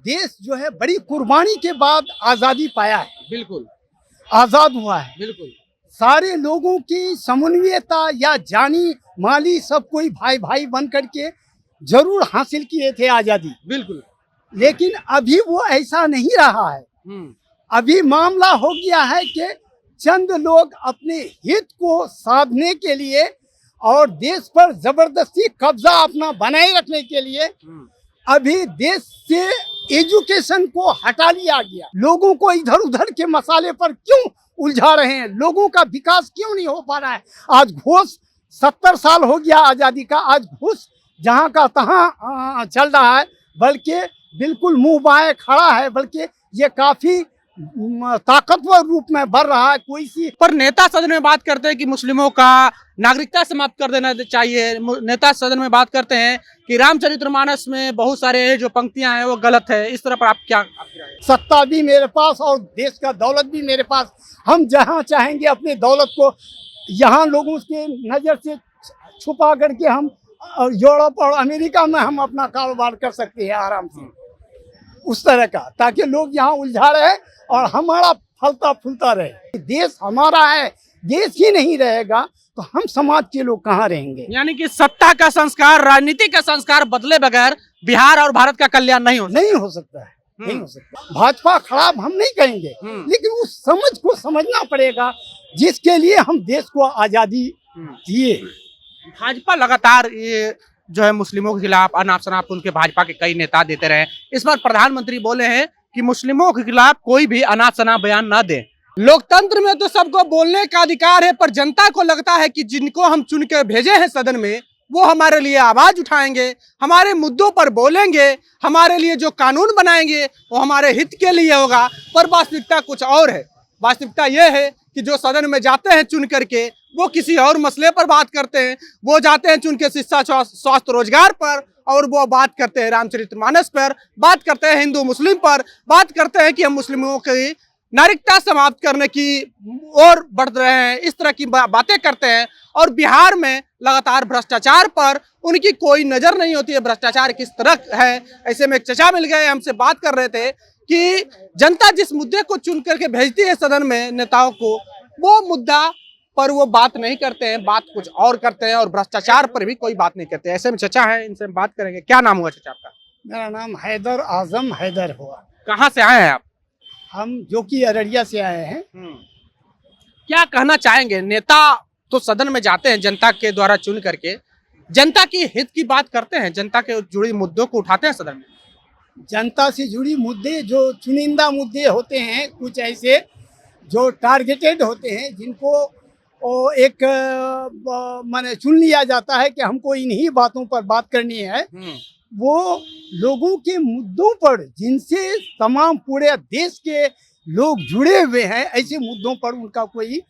देश जो है बड़ी कुर्बानी के बाद आजादी पाया है, बिल्कुल आजाद हुआ है। बिल्कुल सारे लोगों की समन्वयता या जानी माली सब कोई भाई भाई बन करके जरूर हासिल किए थे आजादी, बिल्कुल। लेकिन अभी वो ऐसा नहीं रहा है। अभी मामला हो गया है कि चंद लोग अपने हित को साधने के लिए और देश पर जबरदस्ती कब्जा अपना बनाए रखने के लिए अभी देश से एजुकेशन को हटा लिया गया। लोगों को इधर उधर के मसाले पर क्यों उलझा रहे हैं? लोगों का विकास क्यों नहीं हो पा रहा है? आज घूस 70 साल हो गया आजादी का, आज घूस जहां का तहां चल रहा है, बल्कि बिल्कुल मुंह बाएं खड़ा है, बल्कि ये काफी ताकतवर रूप में बढ़ रहा है। कोई सी पर नेता सदन में बात करते हैं कि मुस्लिमों का नागरिकता समाप्त कर देना चाहिए। नेता सदन में बात करते हैं कि रामचरितमानस में बहुत सारे जो पंक्तियां हैं वो गलत है। इस तरह पर आप क्या आपकी राय है? सत्ता भी मेरे पास और देश का दौलत भी मेरे पास, हम जहां चाहेंगे अपने दौलत को यहाँ लोगों के नजर से छुपा करके हम यूरोप और अमेरिका में हम अपना कारोबार कर सकते हैं आराम से, उस तरह का, ताकि लोग यहाँ उलझा रहे और हमारा फलता फूलता रहे। देश हमारा है, देश ही नहीं रहेगा तो हम समाज के लोग कहाँ रहेंगे? यानी कि सत्ता का संस्कार, राजनीति का संस्कार बदले बगैर बिहार और भारत का कल्याण नहीं हो सकता है, नहीं हो सकता। भाजपा खराब हम नहीं कहेंगे, लेकिन उस समझ को समझना पड़ेगा जिसके लिए हम देश को आजादी दिए। भाजपा लगातार ये जो है मुस्लिमों के खिलाफ अनाप शनाप उनके भाजपा के कई नेता देते रहे। इस बार प्रधानमंत्री बोले हैं कि मुस्लिमों के खिलाफ कोई भी अनाप शनाप बयान न दे। लोकतंत्र में तो सबको बोलने का अधिकार है, पर जनता को लगता है कि जिनको हम चुन के भेजे हैं सदन में वो हमारे लिए आवाज उठाएंगे, हमारे मुद्दों पर बोलेंगे, हमारे लिए जो कानून बनाएंगे वो हमारे हित के लिए होगा। पर वास्तविकता कुछ और है। वास्तविकता यह है कि जो सदन में जाते हैं चुन करके वो किसी और मसले पर बात करते हैं। वो जाते हैं चुन के शिक्षा, स्वास्थ्य, रोजगार पर, और वो बात करते हैं रामचरितमानस पर, बात करते हैं हिंदू मुस्लिम पर, बात करते हैं कि हम मुस्लिमों की नागरिकता समाप्त करने की ओर बढ़ रहे हैं। इस तरह की बातें करते हैं और बिहार में लगातार भ्रष्टाचार पर उनकी कोई नजर नहीं होती है। भ्रष्टाचार किस तरह है, ऐसे में एक चचा मिल गए, हमसे बात कर रहे थे कि जनता जिस मुद्दे को चुन करके भेजती है सदन में नेताओं को, वो मुद्दा पर वो बात नहीं करते हैं, बात कुछ और करते हैं, और भ्रष्टाचार पर भी कोई बात नहीं करते। ऐसे में चचा है, इनसे हम बात करेंगे। क्या नाम हुआ चचा आपका? मेरा नाम हैदर आजम हैदर हुआ। कहाँ से आए हैं आप? हम जो कि अररिया से आए हैं। क्या कहना चाहेंगे? नेता तो सदन में जाते हैं जनता के द्वारा चुन करके, जनता की हित की बात करते हैं, जनता के जुड़ी मुद्दों को उठाते हैं सदन में। जनता से जुड़ी मुद्दे जो चुनिंदा मुद्दे होते हैं, कुछ ऐसे जो टारगेटेड होते हैं, जिनको एक माने चुन लिया जाता है कि हमको इन्हीं बातों पर बात करनी है, वो लोगों के मुद्दों पर जिनसे तमाम पूरे देश के लोग जुड़े हुए हैं, ऐसे मुद्दों पर उनका कोई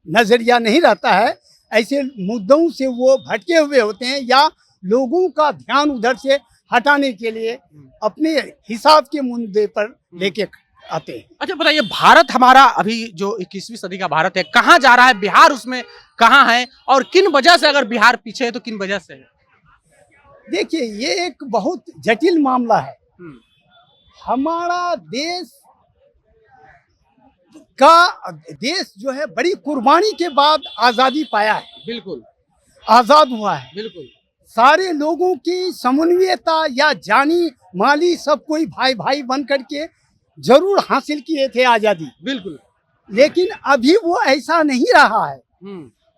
नजरिया नहीं रहता है। ऐसे मुद्दों से वो भटके हुए होते हैं या लोगों का ध्यान उधर से हटाने के लिए अपने हिसाब के मुद्दे पर लेके आते हैं। अच्छा बताइए, भारत हमारा अभी जो 21वीं सदी का भारत है, कहाँ जा रहा है? बिहार उसमें कहाँ है और किन वजह से? अगर बिहार पीछे है तो किन वजह से है? देखिए, ये एक बहुत जटिल मामला है। हमारा देश जो है बड़ी कुर्बानी के बाद आजादी पाया है, बिल्कुल आजाद हुआ है। बिल्कुल सारे लोगों की समन्वयता या जानी माली सब कोई भाई भाई बन करके जरूर हासिल किए थे आजादी, बिल्कुल। लेकिन अभी वो ऐसा नहीं रहा है।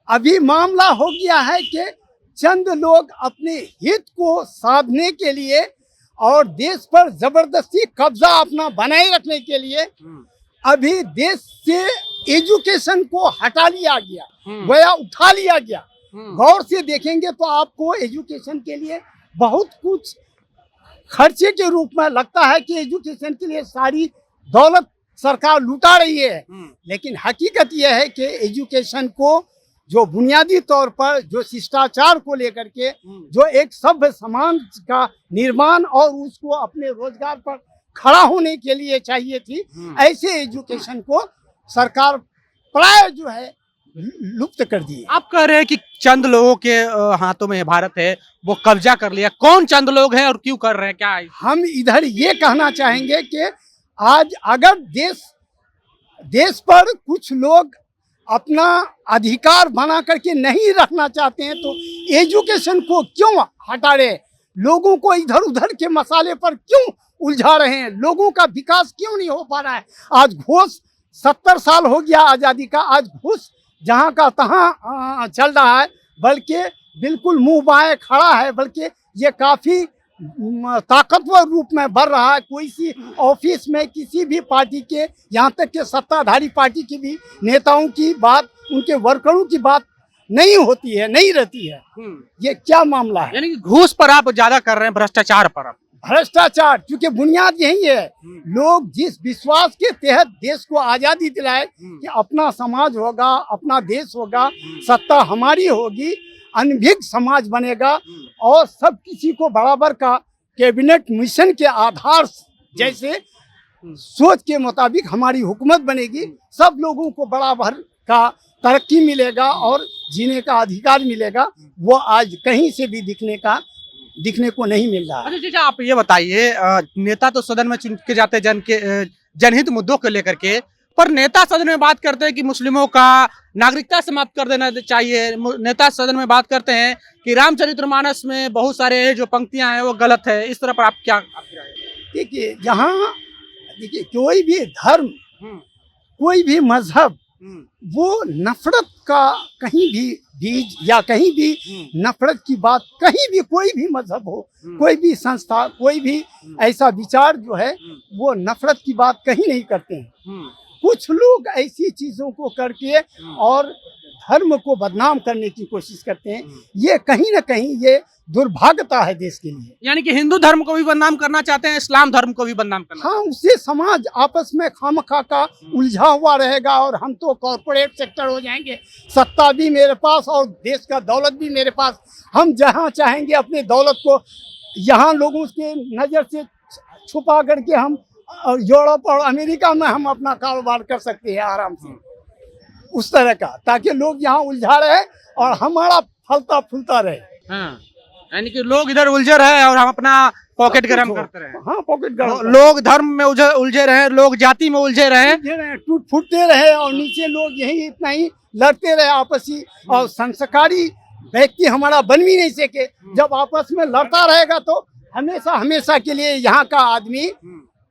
अभी मामला हो गया है कि चंद लोग अपने हित को साधने के लिए और देश पर जबरदस्ती कब्जा अपना बनाए रखने के लिए अभी देश से एजुकेशन को हटा लिया गया, गोया उठा लिया गया। गौर से देखेंगे तो आपको एजुकेशन के लिए बहुत कुछ खर्चे के रूप में लगता है कि एजुकेशन के लिए सारी दौलत सरकार लुटा रही है, लेकिन हकीकत यह है कि एजुकेशन को जो बुनियादी तौर पर जो शिष्टाचार को लेकर के जो एक सभ्य समाज का निर्माण और उसको अपने रोजगार पर खड़ा होने के लिए चाहिए थी, ऐसे एजुकेशन को सरकार प्राय जो है लुप्त कर दिए। आप कह रहे हैं कि चंद लोगों के हाथों में भारत है, वो कब्जा कर लिया। कौन चंद लोग हैं और क्यों कर रहे हैं, क्या है? हम इधर ये कहना चाहेंगे कि आज अगर देश पर कुछ लोग अपना अधिकार बना करके नहीं रखना चाहते हैं तो एजुकेशन को क्यों हटा रहे हैं? लोगों को इधर उधर के मसाले पर क्यों उलझा रहे हैं? लोगों का विकास क्यों नहीं हो पा रहा है? आज घूस 70 साल हो गया आज़ादी का, आज घूस जहाँ का तहाँ चल रहा है, बल्कि बिल्कुल मुंह बाएं खड़ा है, बल्कि ये काफ़ी ताकतवर रूप में बढ़ रहा है। कोई सी ऑफिस में किसी भी पार्टी के, यहाँ तक कि सत्ताधारी पार्टी की भी नेताओं की बात, उनके वर्करों की बात नहीं होती है, नहीं रहती है। ये क्या मामला है? यानी कि घूस पर आप ज्यादा कर रहे हैं, भ्रष्टाचार पर आप। भ्रष्टाचार, क्योंकि बुनियाद यही है। लोग जिस विश्वास के तहत देश को आजादी दिलाए कि अपना समाज होगा, अपना देश होगा, सत्ता हमारी होगी, अनभिज्ञ समाज बनेगा और सब किसी को बराबर का कैबिनेट मिशन के आधार जैसे सोच के मुताबिक हमारी हुकूमत बनेगी, सब लोगों को बराबर का तरक्की मिलेगा और जीने का अधिकार मिलेगा। वो आज कहीं से भी दिखने को नहीं मिल रहा है। अच्छा चाचा, आप ये बताइए, नेता तो सदन में चुन के जाते हैं जनहित मुद्दों को लेकर के, पर नेता सदन में बात करते हैं कि मुस्लिमों का नागरिकता समाप्त कर देना चाहिए। नेता सदन में बात करते हैं कि रामचरितमानस में बहुत सारे जो पंक्तियां हैं वो गलत है। इस तरह पर आप क्या? देखिए, देखिए कोई भी धर्म, कोई भी मजहब, वो नफरत का कहीं भी बीज या कहीं भी नफरत की बात, कहीं भी कोई भी मजहब हो, कोई भी संस्था, कोई भी ऐसा विचार जो है वो नफरत की बात कहीं नहीं करते हैं। कुछ लोग ऐसी चीजों को करके और धर्म को बदनाम करने की कोशिश करते हैं। ये कहीं ना कहीं ये दुर्भाग्यता है देश के लिए। यानी कि हिंदू धर्म को भी बदनाम करना चाहते हैं, इस्लाम धर्म को भी बदनाम करना। हाँ, उससे समाज आपस में खामखा का उलझा हुआ रहेगा और हम तो कॉर्पोरेट सेक्टर हो जाएंगे, सत्ता भी मेरे पास और देश का दौलत भी मेरे पास। हम जहाँ चाहेंगे अपने दौलत को यहाँ लोगों के नज़र से छुपा करके हम यूरोप और अमेरिका में हम अपना कारोबार कर सकते हैं आराम से, उस तरह का, ताकि लोग यहाँ उलझा रहे और हमारा फलता फूलता रहे। यानी कि लोग इधर उलझे रहे और हम अपना पॉकेट गरम करते रहे। हाँ, पॉकेट गरम। लोग धर्म में उलझे रहे, लोग जाति में उलझे रहे, टूट फूटते रहे और नीचे लोग यही इतना ही लड़ते रहे आपसी, और संस्कारी व्यक्ति हमारा बन भी नहीं सके। जब आपस में लड़ता रहेगा तो हमेशा के लिए यहाँ का आदमी,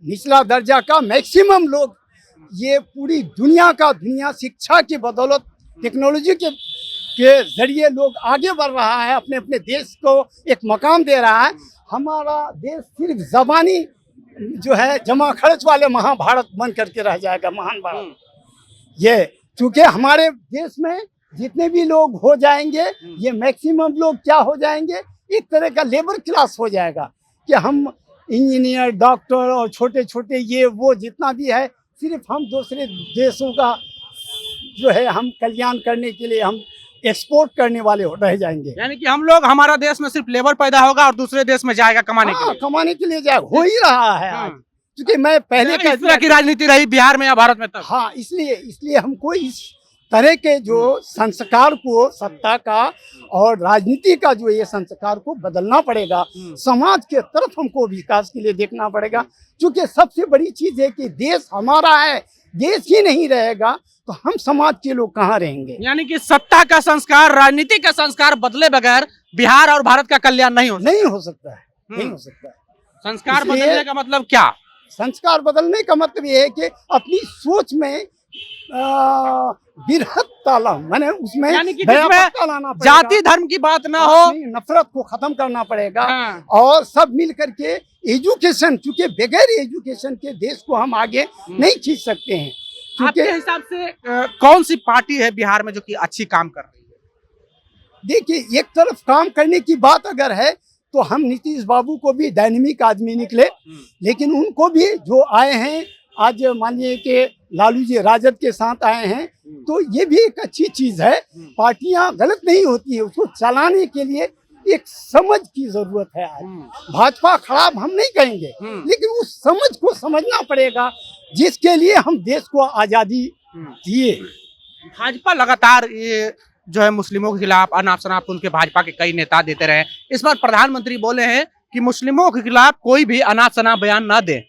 निचला दर्जा का मैक्सिमम लोग, ये पूरी दुनिया शिक्षा की बदौलत, टेक्नोलॉजी के जरिए लोग आगे बढ़ रहा है, अपने अपने देश को एक मकाम दे रहा है। हमारा देश सिर्फ जबानी जो है जमा खर्च वाले महाभारत बन करके रह जाएगा, महान भारत। ये चूंकि हमारे देश में जितने भी लोग हो जाएंगे, ये मैक्सिमम लोग क्या हो जाएंगे, एक तरह का लेबर क्लास हो जाएगा कि हम इंजीनियर, डॉक्टर और छोटे छोटे ये वो जितना भी है, सिर्फ हम दूसरे देशों का जो है हम कल्याण करने के लिए हम एक्सपोर्ट करने वाले रह जाएंगे। यानी कि हमारा देश में सिर्फ लेबर पैदा होगा और दूसरे देश में जाएगा कमाने के लिए। कमाने के लिए जाएगा, हो ही रहा है आज। क्योंकि मैं पहले इस तरह की राजनीति रही बिहार में या भारत में तब। हाँ, इसलिए हमको इस तरह के जो संस्कार को, सत्ता का और राजनीति का जो ये संस्कार को बदलना पड़ेगा। समाज के तरफ हमको विकास के लिए देखना पड़ेगा, क्योंकि सबसे बड़ी चीज है कि देश हमारा है, देश ही नहीं रहेगा तो हम समाज के लोग कहाँ रहेंगे। यानी कि सत्ता का संस्कार, राजनीति का संस्कार बदले बगैर बिहार और भारत का कल्याण नहीं हो सकता है। नहीं हो सकता है। संस्कार बदलने का मतलब क्या? संस्कार बदलने का मतलब ये है कि अपनी सोच में मैंने उसमें यानी कि जाति धर्म की बात ना हो, नफरत को खत्म करना पड़ेगा। और सब मिल करके एजुकेशन, क्योंकि बगैर एजुकेशन के देश को हम आगे नहीं खींच सकते हैं। आपके हिसाब से कौन सी पार्टी है बिहार में जो कि अच्छी काम कर रही है? देखिए, एक तरफ काम करने की बात अगर है तो हम नीतीश बाबू को भी डायनेमिक आदमी निकले, लेकिन उनको भी जो आए हैं आज, मानिए कि लालू जी राजद के साथ आए हैं, तो ये भी एक अच्छी चीज है। पार्टियां गलत नहीं होती है, उसको चलाने के लिए एक समझ की जरूरत है। आज भाजपा खराब हम नहीं कहेंगे, लेकिन उस समझ को समझना पड़ेगा जिसके लिए हम देश को आजादी दिए। भाजपा लगातार ये जो है मुस्लिमों के खिलाफ अनाप शनाप उनके भाजपा के कई नेता देते रहे। इस बार प्रधानमंत्री बोले हैं कि मुस्लिमों के खिलाफ कोई भी अनाप शनाप बयान न दे।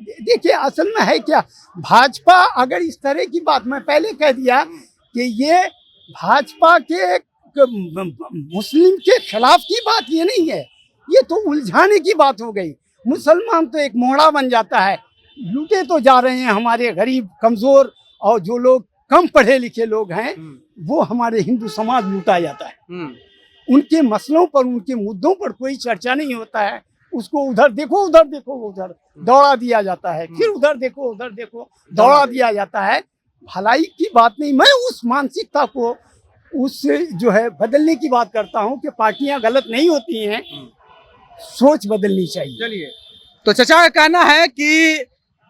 देखिए असल में है क्या, भाजपा अगर इस तरह की बात, मैं पहले कह दिया कि ये भाजपा के मुस्लिम के खिलाफ की बात ये नहीं है, ये तो उलझाने की बात हो गई। मुसलमान तो एक मोहड़ा बन जाता है, लूटे तो जा रहे हैं हमारे गरीब कमजोर और जो लोग कम पढ़े लिखे लोग हैं, वो हमारे हिंदू समाज लूटा जाता है। उनके मसलों पर, उनके मुद्दों पर कोई चर्चा नहीं होता है। उसको उधर देखो उधर देखो उधर दौड़ा दिया जाता है, फिर उधर देखो उधर देखो दौड़ा दिया जाता है। भलाई की बात नहीं, मैं उस मानसिकता को उस जो है बदलने की बात करता हूँ कि पार्टियां गलत नहीं होती हैं, सोच बदलनी चाहिए। चलिए, तो चचा का कहना है कि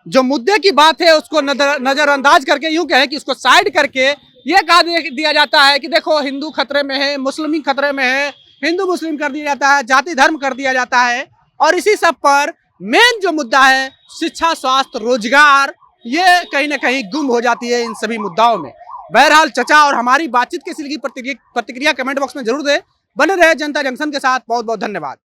जो मुद्दे की बात है उसको नजरअंदाज करके, यूं कहे कि उसको साइड करके ये कहा दिया जाता है कि देखो हिंदू खतरे में है, मुस्लिम खतरे में है, हिंदू मुस्लिम कर दिया जाता है, जाति धर्म कर दिया जाता है। और इसी सब पर मेन जो मुद्दा है शिक्षा, स्वास्थ्य, रोजगार, ये कहीं ना कहीं गुम हो जाती है इन सभी मुद्दाओं में। बहरहाल चचा और हमारी बातचीत कैसी लगी प्रतिक्रिया कमेंट बॉक्स में जरूर दें। बने रहे जनता जंक्शन के साथ। बहुत बहुत धन्यवाद।